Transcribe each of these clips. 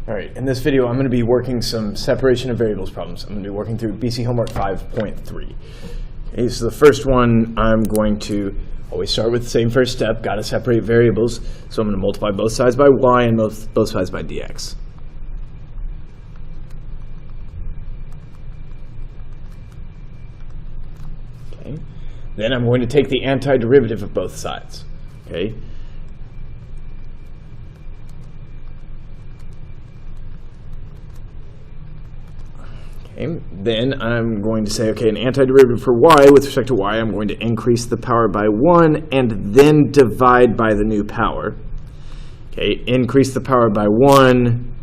All right, in this video, I'm going to be working some separation of variables problems. I'm going to be working through BC Homework 5.3. Okay, so the first one, I'm going to always start with the same first step, got to separate variables. So I'm going to multiply both sides by y and both sides by dx. Okay. Then I'm going to take the antiderivative of both sides. Okay. Okay, then I'm going to say, okay, an antiderivative for y, with respect to y, I'm going to increase the power by 1 and then divide by the new power. Okay, increase the power by 1,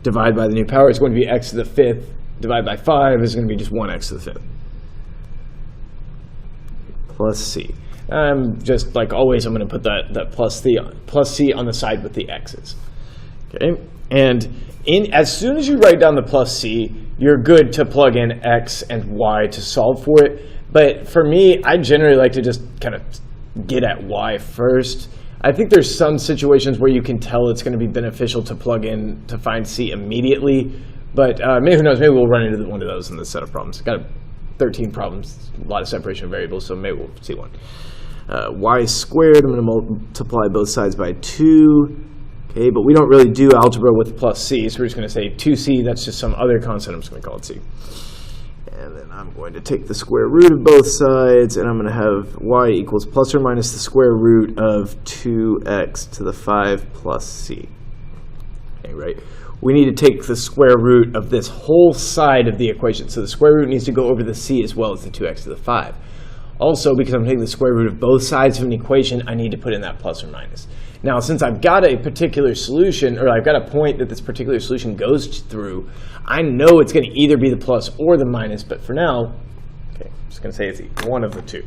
divide by the new power is going to be x to the 5th, divide by 5 is going to be just 1x to the 5th. Plus c. Just like always, I'm going to put that plus c on the side with the x's. Okay, and as soon as you write down the plus c, you're good to plug in x and y to solve for it. But for me, I generally like to just kind of get at y first. I think there's some situations where you can tell it's going to be beneficial to plug in to find c immediately. But maybe, who knows, maybe we'll run into one of those in this set of problems. Got 13 problems, a lot of separation of variables, so maybe we'll see one. Y squared, I'm going to multiply both sides by 2. Okay, but we don't really do algebra with plus c, so we're just going to say 2c, that's just some other constant, I'm just going to call it c. And then I'm going to take the square root of both sides, and I'm going to have y equals plus or minus the square root of 2x to the 5 plus c. Okay, right? We need to take the square root of this whole side of the equation, so the square root needs to go over the c as well as the 2x to the 5. Also, because I'm taking the square root of both sides of an equation, I need to put in that plus or minus. Now, since I've got a particular solution, or I've got a point that this particular solution goes through, I know it's going to either be the plus or the minus, but for now, okay, I'm just going to say it's one of the two.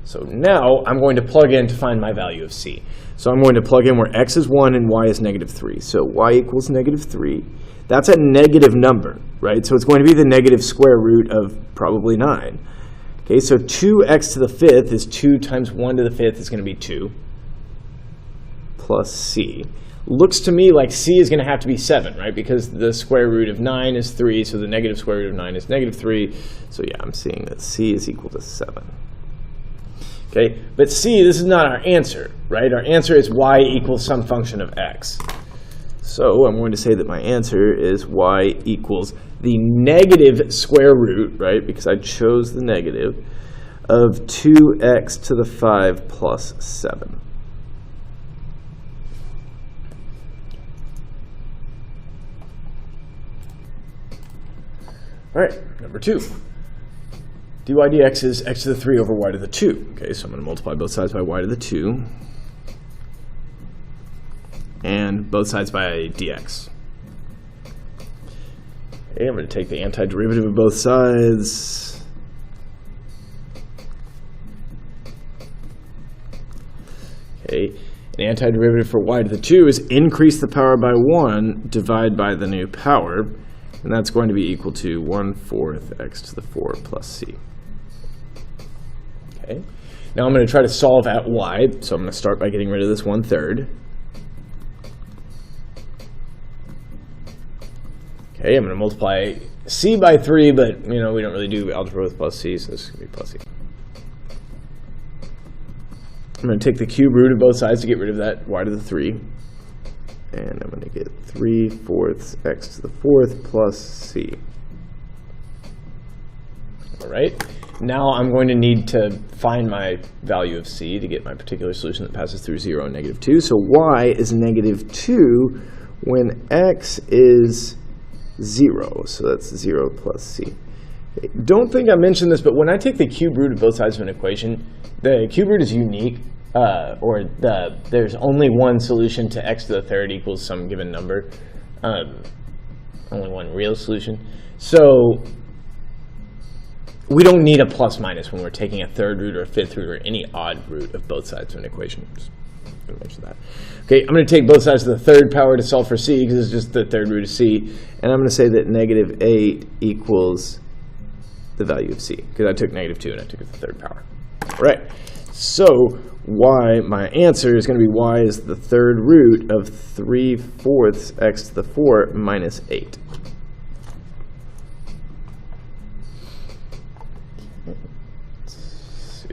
So now I'm going to plug in to find my value of c. So I'm going to plug in where x is 1 and y is negative 3. So y equals negative 3. That's a negative number, right? So it's going to be the negative square root of probably 9. Okay, so 2x to the 5th is 2 times 1 to the 5th is going to be 2. Plus c. Looks to me like c is going to have to be 7, right? Because the square root of 9 is 3, so the negative square root of 9 is negative 3. So yeah, I'm seeing that c is equal to 7. Okay, but c, this is not our answer, right? Our answer is y equals some function of x. So I'm going to say that my answer is y equals the negative square root, right? Because I chose the negative, of 2x to the 5 plus 7. All right, number 2. dy dx is x to the 3 over y to the 2. Okay, so I'm going to multiply both sides by y to the 2. And both sides by dx. Okay, I'm going to take the antiderivative of both sides. Okay, an antiderivative for y to the 2 is increase the power by 1, divide by the new power. And that's going to be equal to 1/4 x to the 4 plus c. Okay. Now I'm going to try to solve at y. So I'm going to start by getting rid of this 1/3. Okay, I'm going to multiply c by 3, but we don't really do algebra with plus c, so this is going to be plus c. I'm going to take the cube root of both sides to get rid of that y to the 3. And I'm going to get 3/4 x to the 4th plus c. All right. Now I'm going to need to find my value of c to get my particular solution that passes through 0 and negative 2. So y is negative 2 when x is 0. So that's 0 plus c. Okay. Don't think I mentioned this, but when I take the cube root of both sides of an equation, the cube root is unique. There's only one solution to x to the 3rd equals some given number. Only one real solution. So we don't need a plus minus when we're taking a 3rd root or a 5th root or any odd root of both sides of an equation. Just going to mention that. Okay, I'm going to take both sides of the 3rd power to solve for c because it's just the 3rd root of c. And I'm going to say that negative 8 equals the value of c because I took negative 2 and I took it to the 3rd power. All right. So y, my answer is going to be y is the third root of 3/4 x to the 4 minus 8. Let's see.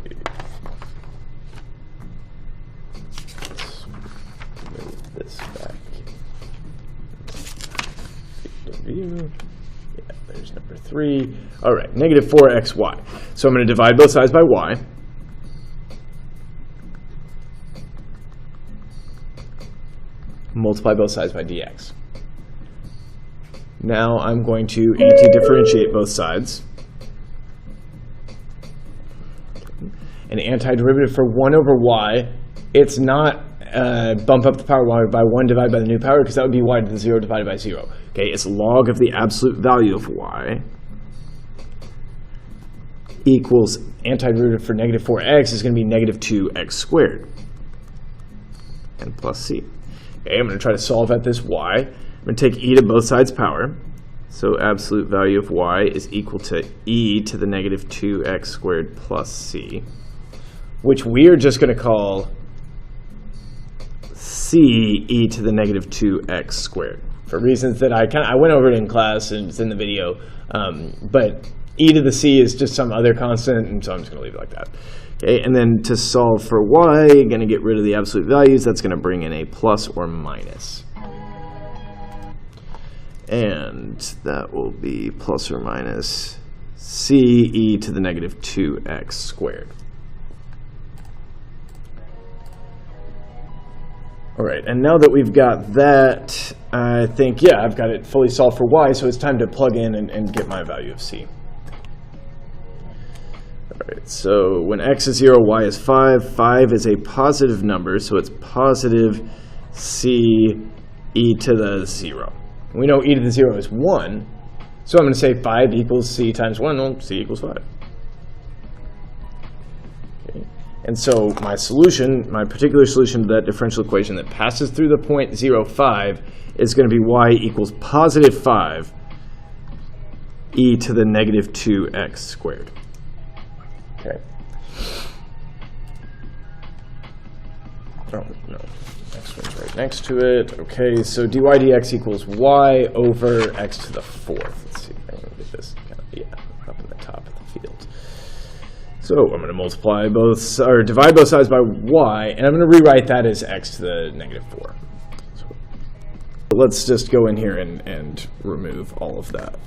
Let's move this back. Field of view. Yeah, there's number 3. All right, negative 4xy. So I'm going to divide both sides by y. Multiply both sides by dx. Now I'm going to anti-differentiate both sides. An antiderivative for 1 over y, it's not bump up the power y by 1 divided by the new power, because that would be y to the 0 divided by 0. Okay, it's log of the absolute value of y equals antiderivative for negative 4x is going to be negative 2x squared and plus c. Okay, I'm going to try to solve at this y. I'm going to take e to both sides power. So absolute value of y is equal to e to the negative 2x squared plus c, which we are just going to call c e to the negative 2x squared. For reasons that I went over it in class and it's in the video, but e to the c is just some other constant, and so I'm just going to leave it like that. Okay, and then to solve for y, going to get rid of the absolute values. That's going to bring in a plus or minus. And that will be plus or minus c e to the negative 2x squared. All right, and now that we've got that, I think, yeah, I've got it fully solved for y, so it's time to plug in and get my value of c. All right, so when x is 0, y is 5. 5 is a positive number, so it's positive c e to the 0. We know e to the 0 is 1, so I'm going to say 5 equals c times 1. Well, c equals 5. Okay. And so my solution, my particular solution to that differential equation that passes through the point 0, 5 is going to be y equals positive 5 e to the negative 2x squared. Okay. Oh, no. Next one's right next to it. Okay, so dy dx equals y over x to the 4th. Let's see if I can get this kind of, up in the top of the field. So I'm going to multiply both, or divide both sides by y, and I'm going to rewrite that as x to the negative 4. So let's just go in here and remove all of that.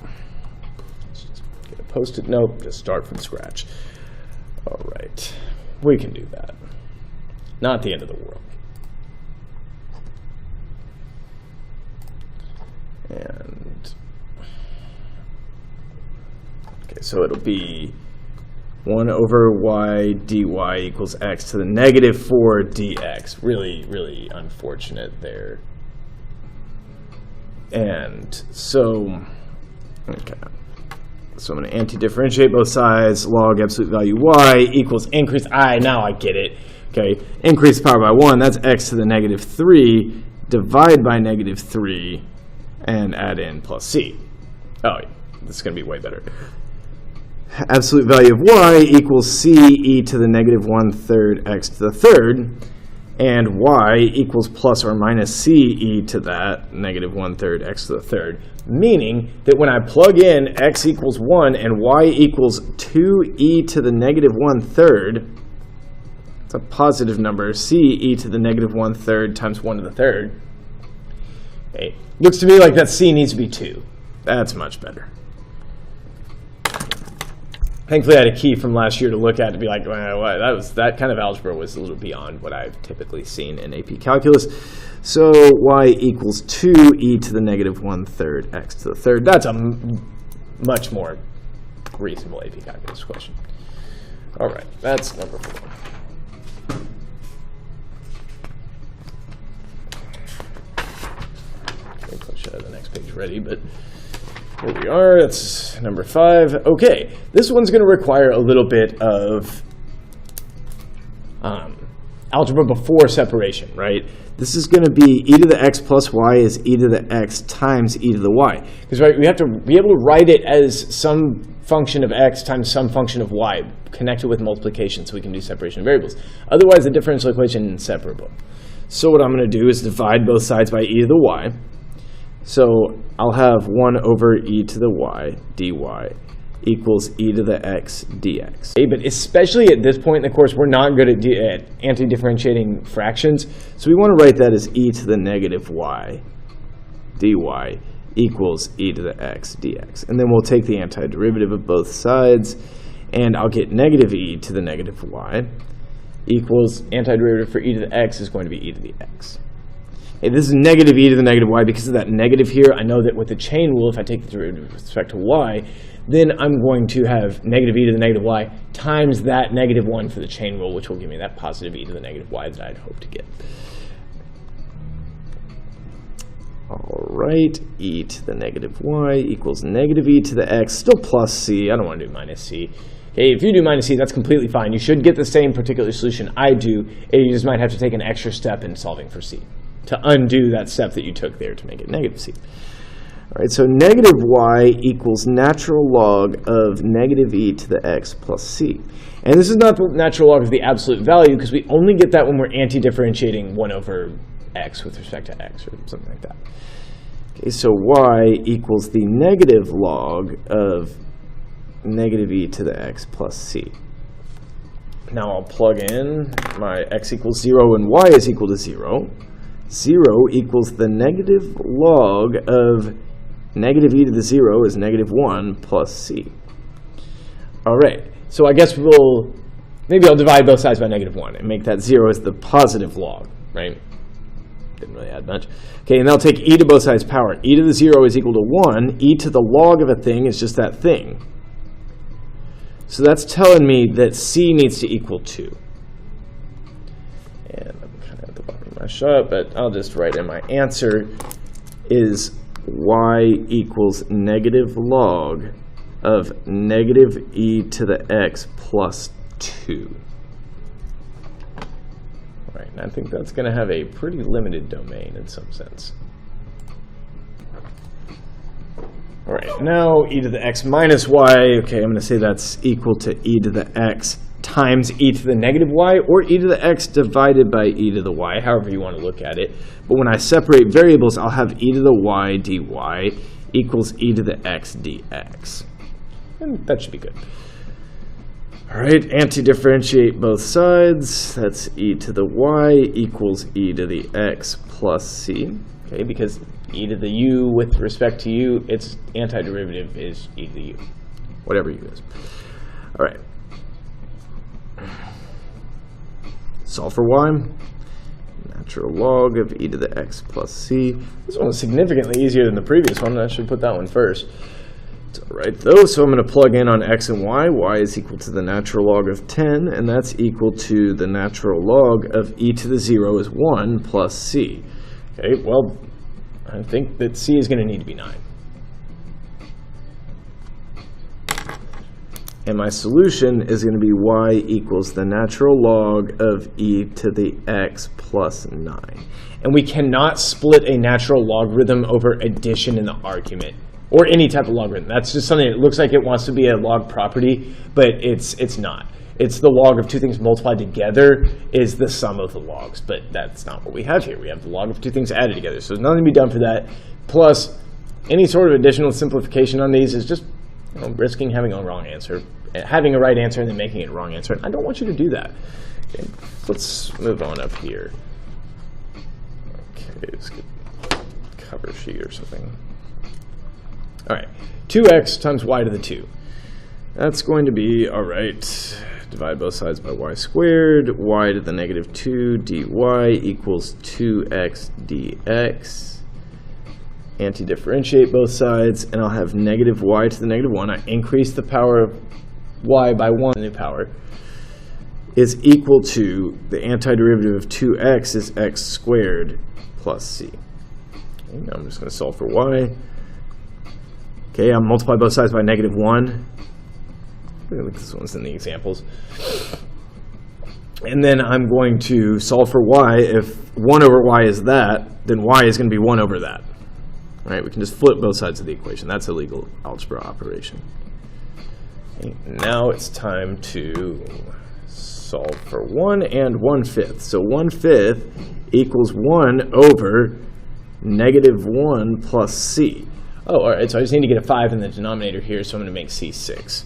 Let's just get a post-it note, just start from scratch. All right, we can do that. Not the end of the world. And okay, so it'll be 1 over y dy equals x to the negative 4 dx. Really, really unfortunate there. And so, okay. So I'm going to anti-differentiate both sides. Log absolute value y equals increase I. Now I get it. Okay, increase the power by 1. That's x to the negative 3. Divide by negative 3. And add in plus c. Oh, this is going to be way better. Absolute value of y equals c e to the negative 1/3 x to the 3rd. And y equals plus or minus c e to that negative 1/3 x to the 3rd. Meaning that when I plug in x equals 1 and y equals 2e to the negative 1/3, it's a positive number, c e to the negative 1/3 times 1 to the 3rd. Okay. Looks to me like that c needs to be 2. That's much better. Thankfully, I had a key from last year to look at to be like, well, that kind of algebra was a little beyond what I've typically seen in AP Calculus. So y equals 2e to the negative 1/3 x to the 3rd. That's a much more reasonable AP Calculus question. All right, that's number 4. I should have the next page ready, but here we are. That's number 5. Okay, this one's going to require a little bit of algebra before separation, right? This is going to be e to the x plus y is e to the x times e to the y. Because right, we have to be able to write it as some function of x times some function of y, connected with multiplication so we can do separation of variables. Otherwise, the differential equation is inseparable. So what I'm going to do is divide both sides by e to the y. So I'll have 1 over e to the y dy equals e to the x dx. Okay, but especially at this point in the course, we're not good at anti-differentiating fractions. So we want to write that as e to the negative y dy equals e to the x dx. And then we'll take the antiderivative of both sides, and I'll get negative e to the negative y equals antiderivative for e to the x is going to be e to the x. Okay, this is negative e to the negative y. Because of that negative here, I know that with the chain rule, if I take the derivative with respect to y, then I'm going to have negative e to the negative y times that negative 1 for the chain rule, which will give me that positive e to the negative y that I'd hope to get. All right, e to the negative y equals negative e to the x, still plus c. I don't want to do minus c. Okay, if you do minus c, that's completely fine. You should get the same particular solution I do, and you just might have to take an extra step in solving for c to undo that step that you took there to make it negative c. All right, so negative y equals natural log of negative e to the x plus c. And this is not the natural log of the absolute value, because we only get that when we're anti-differentiating 1 over x with respect to x or something like that. Okay, so y equals the negative log of negative e to the x plus c. Now I'll plug in my x equals 0 and y is equal to 0. 0 equals the negative log of negative e to the 0 is negative 1 plus c. All right, so I guess maybe I'll divide both sides by negative 1 and make that 0 as the positive log, right? Didn't really add much. Okay, and I'll take e to both sides power. E to the 0 is equal to 1. E to the log of a thing is just that thing. So that's telling me that c needs to equal 2. And I'm kind of at the bottom of my shot, but I'll just write in my answer is y equals negative log of negative e to the x plus 2. Right, and I think that's going to have a pretty limited domain in some sense. All right, now e to the x minus y, okay, I'm going to say that's equal to e to the x times e to the negative y, or e to the x divided by e to the y, however you want to look at it. But when I separate variables, I'll have e to the y dy equals e to the x dx. And that should be good. All right, anti-differentiate both sides. That's e to the y equals e to the x plus c. Okay, because e to the u with respect to u, its antiderivative is e to the u, whatever u is. All right. Solve for y. Natural log of e to the x plus c. This one was significantly easier than the previous one. I should put that one first. It's all right, though, so I'm going to plug in on x and y. Y is equal to the natural log of 10, and that's equal to the natural log of e to the 0 is 1 plus c. Okay, well, I think that c is going to need to be 9. And my solution is going to be y equals the natural log of e to the x plus 9. And we cannot split a natural logarithm over addition in the argument, or any type of logarithm. That's just something that looks like it wants to be a log property, but it's not. It's the log of two things multiplied together is the sum of the logs, but that's not what we have here. We have the log of two things added together, so there's nothing to be done for that. Plus, any sort of additional simplification on these is just risking having a wrong answer, having a right answer and then making it a wrong answer. And I don't want you to do that. Okay, let's move on up here. Okay, let's get cover sheet or something. All right, 2x times y to the 2. That's going to be, all right, divide both sides by y squared. Y to the negative 2 dy equals 2x dx. Anti-differentiate both sides, and I'll have negative y to the negative 1. I increase the power of y by 1, the new power, is equal to the antiderivative of 2x is x squared plus c. Okay, now I'm just going to solve for y. Okay, I'll multiply both sides by negative 1. I think this one's in the examples. And then I'm going to solve for y. If 1 over y is that, then y is going to be 1 over that. All right, we can just flip both sides of the equation. That's a legal algebra operation. Okay, now it's time to solve for 1 and 1/5. So 1/5 equals 1 over -1 plus c. Oh, all right, so I just need to get a 5 in the denominator here, so I'm going to make c 6.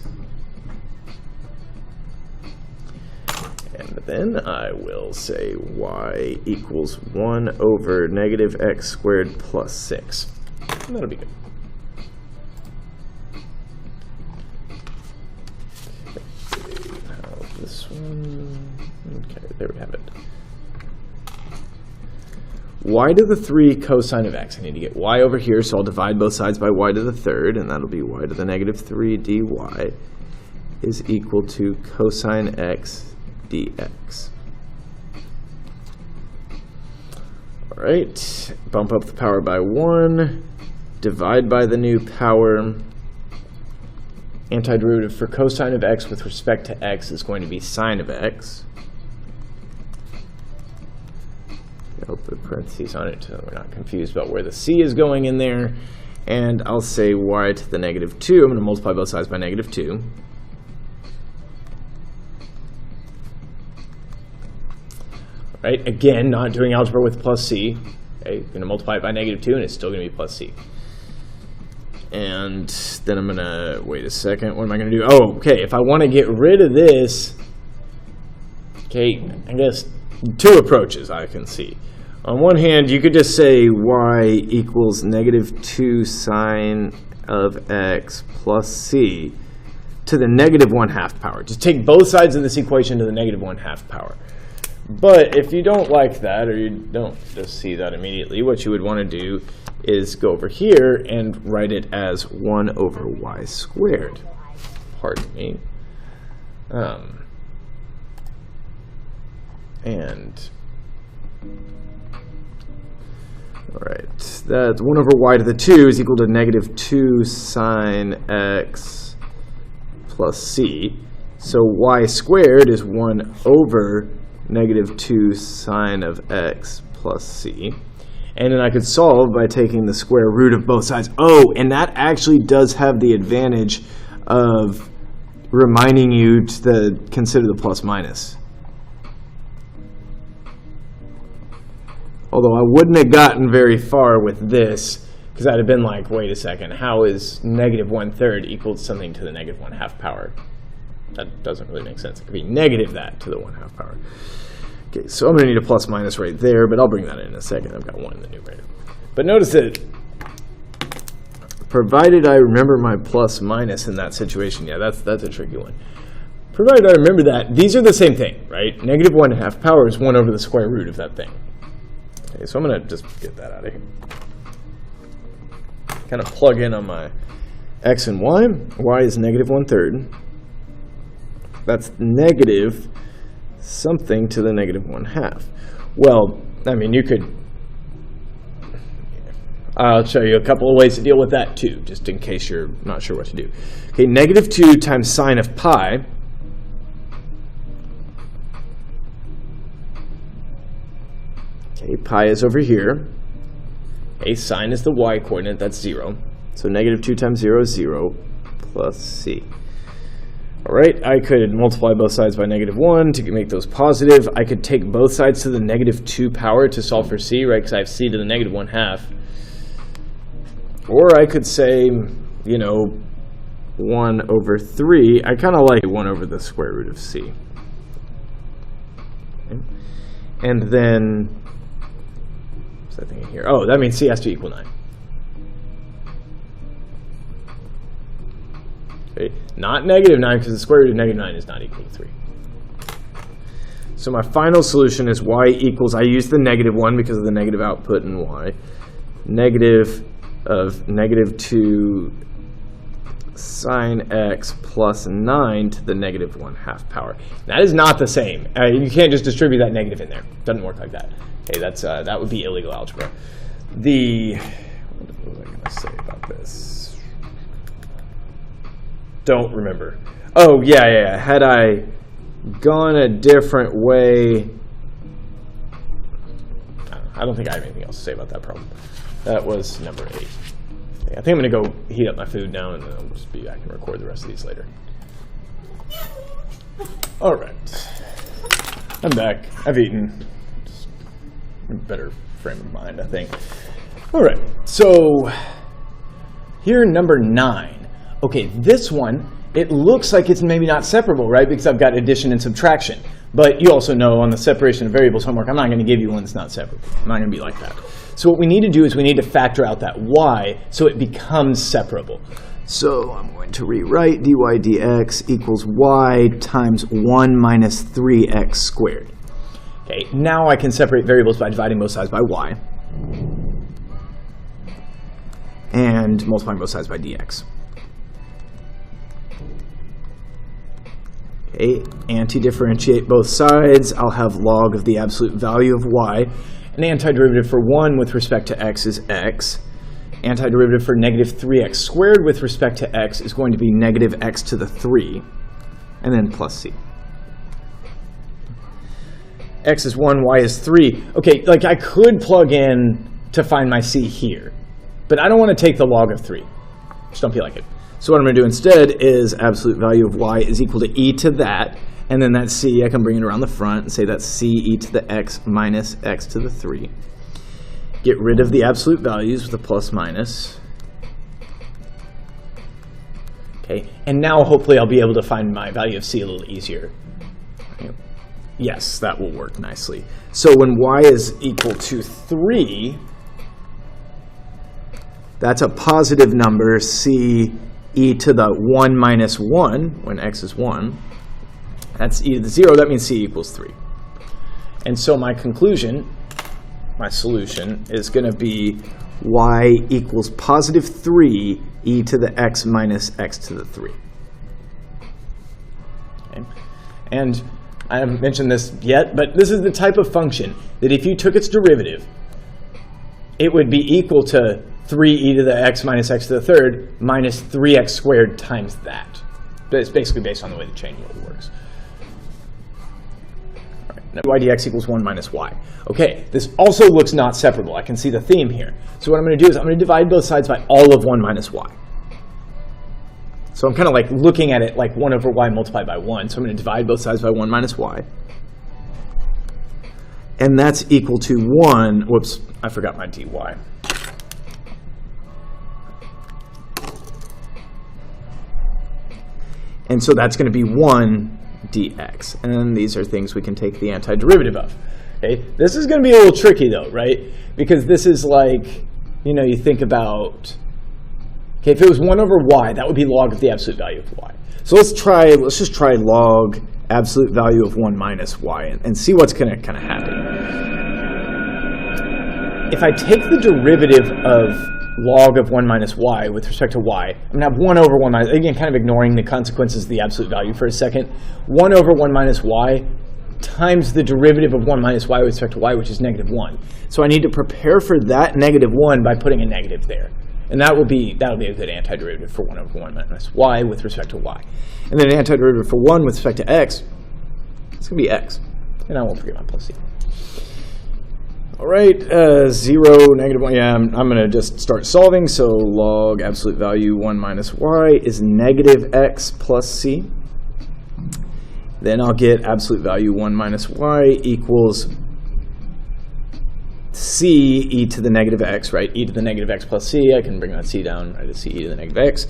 And then I will say y equals 1 over -x squared plus 6. And that'll be good. Now this one, okay, there we have it. Y to the 3 cosine of x. I need to get y over here, so I'll divide both sides by y to the 3rd, and that'll be y to the -3 dy is equal to cosine x dx. All right, bump up the power by 1, divide by the new power. Antiderivative for cosine of x with respect to x is going to be sine of x. I'll put parentheses on it so we're not confused about where the c is going in there. And I'll say y to the -2. I'm going to multiply both sides by -2. Right, again, not doing algebra with plus c. Okay, going to multiply it by -2, and it's still going to be plus c. And then I'm going to, wait a second, what am I going to do? Oh, okay, if I want to get rid of this, okay, I guess 2 approaches I can see. On one hand, you could just say y equals -2 sine of x plus c to the -1/2 power. Just take both sides of this equation to the -1/2 power. But if you don't like that, or you don't just see that immediately, what you would want to do is go over here and write it as 1 over y squared. Pardon me. And all right, that's 1 over y to the 2 is equal to -2 sine x plus c. So y squared is 1 over -2 sine of x plus c. And then I could solve by taking the square root of both sides. Oh, and that actually does have the advantage of reminding you to consider the plus minus. Although I wouldn't have gotten very far with this, because I'd have been like, wait a second, how is -1/3 equal to something to the -1/2 power? That doesn't really make sense. It could be negative that to the 1/2 power. Okay, so I'm going to need a plus minus right there, but I'll bring that in a second. I've got 1 in the numerator. But notice that, provided I remember my plus minus in that situation, yeah, that's a tricky one. Provided I remember that, these are the same thing, right? -1/2 power is 1 over the square root of that thing. Okay, so I'm going to just get that out of here. Kind of plug in on my x and y. Y is -1/3. That's negative something to the -1/2. Well, I mean, you could... I'll show you a couple of ways to deal with that too, just in case you're not sure what to do. Okay, -2 times sine of pi. Okay, pi is over here. Okay, sine is the y coordinate, that's 0. So -2 times 0 is 0 plus c. All right, I could multiply both sides by -1 to make those positive. I could take both sides to the -2 power to solve for c, right, because I have c to the -1/2. Or I could say, you know, 1 over 3. I kind of like 1 over the square root of c. Okay. And then, what's that thing in here? Oh, that means c has to equal 9. Okay. Not -9, because the square root of -9 is not equal to 3. So my final solution is y equals, I use the -1 because of the negative output in y, negative of -2 sine x plus 9 to the -1/2 power. That is not the same. You can't just distribute that negative in there. It doesn't work like that. Okay, that's that would be illegal algebra. What was I going to say about this? Don't remember. Oh, yeah. Had I gone a different way, I don't think I have anything else to say about that problem. That was number 8. Okay, I think I'm going to go heat up my food now, and then I'll just be back and record the rest of these later. All right. I'm back. I've eaten. Just in a better frame of mind, I think. All right. So here, number 9. Okay, this one, it looks like it's maybe not separable, right? Because I've got addition and subtraction. But you also know on the separation of variables homework, I'm not going to give you one that's not separable. I'm not going to be like that. So what we need to do is we need to factor out that y so it becomes separable. So I'm going to rewrite dy dx equals y times 1 minus 3x squared. Okay, now I can separate variables by dividing both sides by y and multiplying both sides by dx. Okay, anti-differentiate both sides. I'll have log of the absolute value of y. An antiderivative for 1 with respect to x is x. Antiderivative for negative 3x squared with respect to x is going to be negative x to the 3, and then plus c. X is 1, y is 3. Okay, like I could plug in to find my c here, but I don't want to take the log of 3. Just don't feel like it. So what I'm going to do instead is absolute value of y is equal to e to that, and then that c, I can bring it around the front and say that's c e to the x minus x to the 3. Get rid of the absolute values with a plus minus. Okay, and now hopefully I'll be able to find my value of c a little easier. Yes, that will work nicely. So when y is equal to 3, that's a positive number, c e to the 1 minus 1, when x is 1. That's e to the 0, that means c equals 3. And so my conclusion, my solution, is going to be y equals positive 3 e to the x minus x to the 3. Okay. And I haven't mentioned this yet, but this is the type of function that if you took its derivative, it would be equal to 3e to the x minus x to the third minus 3x squared times that. But it's basically based on the way the chain rule works. All right, now y dx equals 1 minus y. Okay, this also looks not separable. I can see the theme here. So what I'm going to do is I'm going to divide both sides by all of 1 minus y. So I'm kind of like looking at it like 1 over y multiplied by 1. So I'm going to divide both sides by 1 minus y. And that's equal to 1. Whoops, I forgot my dy. And so that's going to be 1 dx. And these are things we can take the antiderivative of. Okay? This is going to be a little tricky, though, right? Because this is like, you think about, okay, if it was 1 over y, that would be log of the absolute value of y. So let's just try log absolute value of 1 minus y and see what's going to kind of happen. If I take the derivative of log of 1 minus y with respect to y, I'm going to have 1 over 1 minus, again, kind of ignoring the consequences of the absolute value for a second. 1 over 1 minus y times the derivative of 1 minus y with respect to y, which is negative 1. So I need to prepare for that negative 1 by putting a negative there. And that'll be a good antiderivative for 1 over 1 minus y with respect to y. And then an antiderivative for 1 with respect to x, it's going to be x. And I won't forget my plus c. All right, 0, negative 1. Yeah, I'm going to just start solving. So log absolute value 1 minus y is negative x plus c. Then I'll get absolute value 1 minus y equals c e to the negative x, right? E to the negative x plus c. I can bring that c down, right, to c e to the negative x.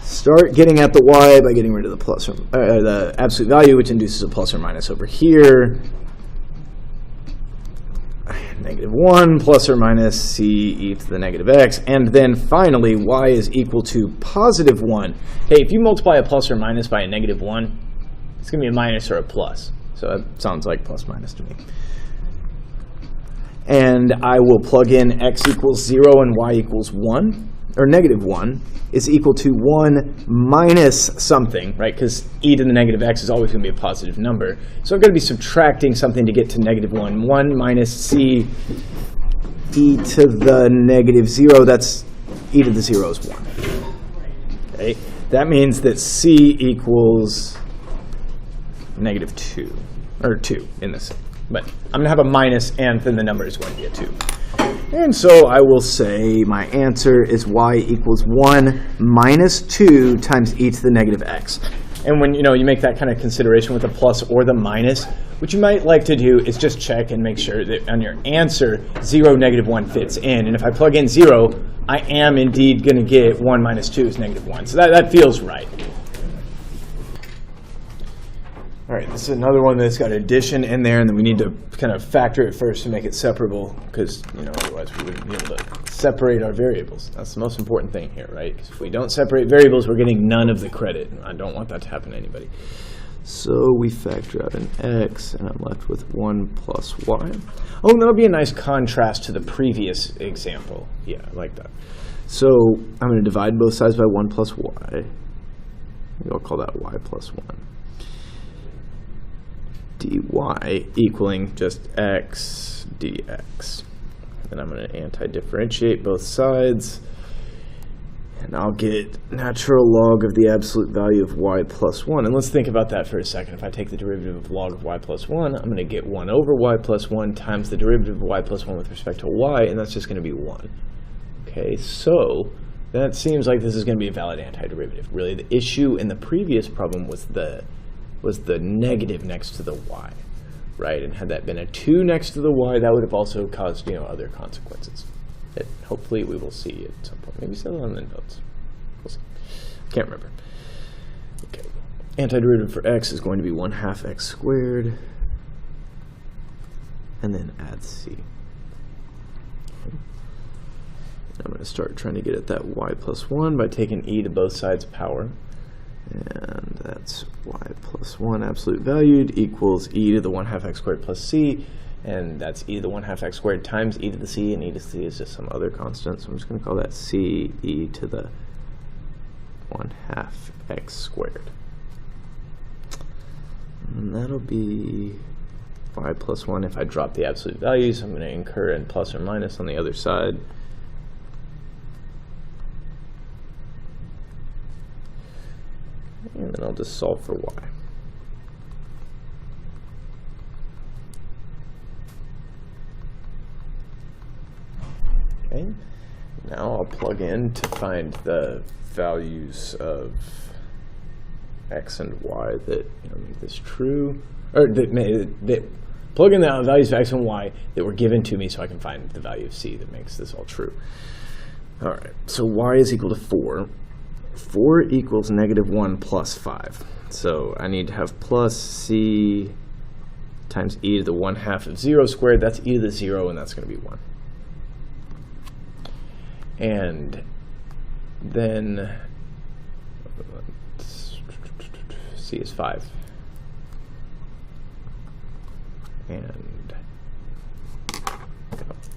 Start getting at the y by getting rid of the plus or the absolute value, which induces a plus or minus over here. Negative 1 plus or minus c e to the negative x. And then finally, y is equal to positive 1. Hey, if you multiply a plus or minus by a negative 1, it's going to be a minus or a plus. So that sounds like plus minus to me. And I will plug in x equals 0 and y equals 1, or negative 1, is equal to 1 minus something, right? Because e to the negative x is always going to be a positive number. So I'm going to be subtracting something to get to negative 1. 1 minus c e to the negative 0, that's e to the 0 is 1. Okay? That means that c equals negative 2, or 2 in this. But I'm going to have a minus, and then the number is going to be a 2. And so I will say my answer is y equals 1 minus 2 times e to the negative x. And when you make that kind of consideration with the plus or the minus, what you might like to do is just check and make sure that on your answer, 0, -1 fits in. And if I plug in 0, I am indeed going to get 1 minus 2 is -1. So that feels right. All right, this is another one that's got addition in there, and then we need to kind of factor it first to make it separable, because otherwise we wouldn't be able to separate our variables. That's the most important thing here, right? Because if we don't separate variables, we're getting none of the credit. I don't want that to happen to anybody. So we factor out an x, and I'm left with 1 plus y. Oh, that'll be a nice contrast to the previous example. Yeah, I like that. So I'm going to divide both sides by 1 plus y. Maybe I'll call that y plus 1. dy equaling just x dx. Then I'm going to anti-differentiate both sides, and I'll get natural log of the absolute value of y plus 1. And let's think about that for a second. If I take the derivative of log of y plus 1, I'm going to get 1 over y plus 1 times the derivative of y plus 1 with respect to y, and that's just going to be 1. Okay, so that seems like this is going to be a valid antiderivative. Really, the issue in the previous problem was the negative next to the y, right? And had that been a 2 next to the y, that would have also caused other consequences that hopefully we will see at some point. Maybe settle on the notes. We'll see. Can't remember. Okay. Antiderivative for x is going to be 1/2 x squared, and then add c. Okay. I'm going to start trying to get at that y plus 1 by taking e to both sides power. And that's y plus 1 absolute valued equals e to the 1/2 x squared plus c. And that's e to the 1/2 x squared times e to the c. And e to the c is just some other constant. So I'm just going to call that c e to the 1/2 x squared. And that'll be y plus 1 if I drop the absolute values. I'm going to incur in plus or minus on the other side. And then I'll just solve for y. Okay. Now I'll plug in to find the values of x and y that make this true, or that plug in the values of x and y that were given to me, so I can find the value of c that makes this all true. All right. So y is equal to 4. 4 equals -1 plus 5. So I need to have plus c times e to the 1/2 of 0 squared. That's e to the 0, and that's going to be 1. And then c is 5. And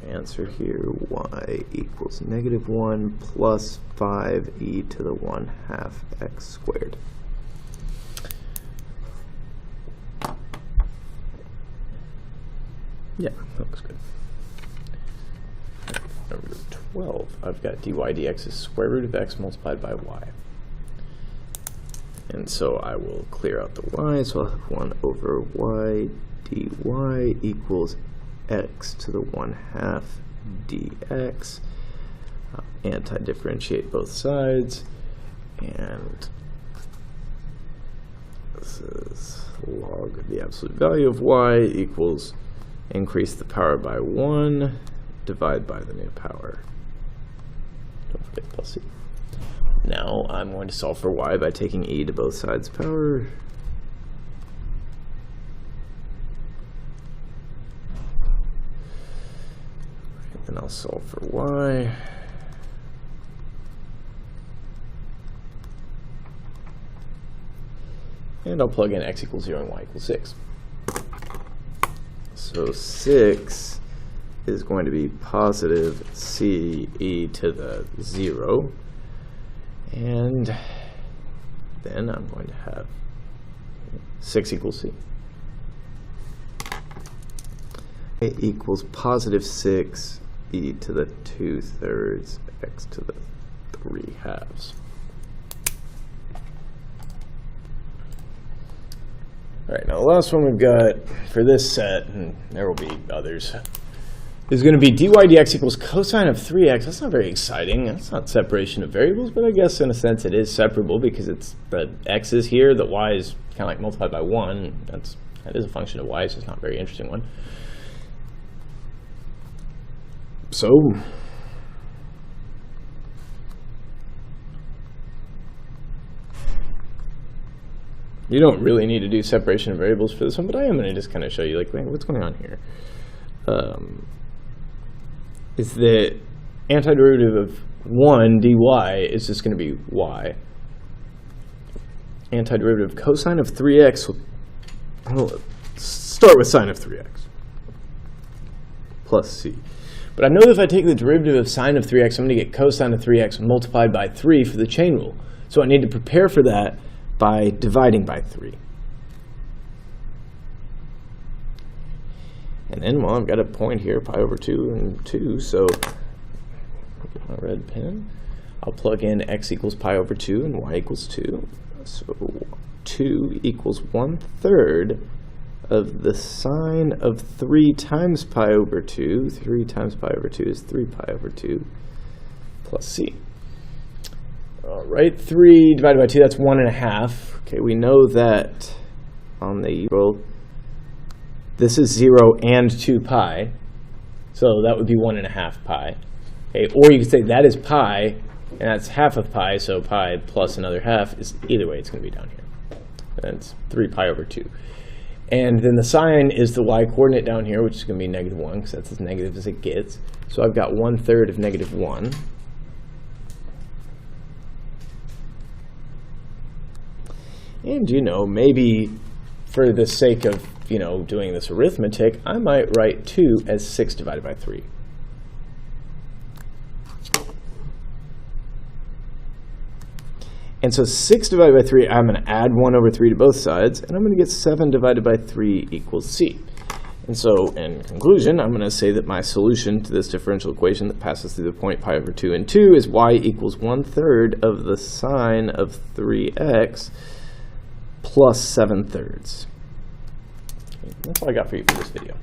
answer here, y equals -1 plus 5 e to the 1/2 x squared. Yeah, that looks good. Number 12, I've got dy dx is square root of x multiplied by y. And so I will clear out the y, so I'll have 1 over y dy equals x to the 1/2 dx. Anti-differentiate both sides, and this is log of the absolute value of y equals increase the power by 1, divide by the new power. Don't forget plus c. Now I'm going to solve for y by taking e to both sides power. And I'll solve for y. And I'll plug in x equals 0 and y equals 6. So 6 is going to be positive c e to the 0. And then I'm going to have 6 equals c. A equals positive 6 e to the 2/3 x to the 3/2. All right, now the last one we've got for this set, and there will be others, is going to be dy dx equals cosine of 3x. That's not very exciting. That's not separation of variables, but I guess in a sense it is separable because it's the x is here, the y is kind of like multiplied by 1. That is a function of y, so it's not a very interesting one. So you don't really need to do separation of variables for this one, but I am going to just kind of show you, like, what's going on here. Is the antiderivative of 1 dy is just going to be y. Antiderivative of cosine of 3x, let's start with sine of 3x, plus c. But I know that if I take the derivative of sine of 3x, I'm going to get cosine of 3x multiplied by 3 for the chain rule. So I need to prepare for that by dividing by 3. And then, well, I've got a point here, pi over 2 and 2, so I'll get my red pen. I'll plug in x equals pi over 2 and y equals 2. So 2 equals 1/3 of the sine of 3 times pi over 2. 3 times pi over 2 is 3 pi over 2 plus c. All right, 3 divided by 2, that's 1.5. Okay, we know that on the roll, this is 0 and 2 pi, so that would be 1.5 pi. Okay, or you could say that is pi, and that's half of pi, so pi plus another half is, either way, it's going to be down here. That's 3 pi over 2. And then the sine is the y coordinate down here, which is going to be -1, because that's as negative as it gets. So I've got 1/3 of -1. And, you know, maybe for the sake of, you know, doing this arithmetic, I might write 2 as 6 divided by 3. And so 6 divided by 3, I'm going to add 1 over 3 to both sides, and I'm going to get 7 divided by 3 equals c. And so, in conclusion, I'm going to say that my solution to this differential equation that passes through the point pi over 2 and 2 is y equals 1/3 of the sine of 3x plus 7/3. That's all I got for you for this video.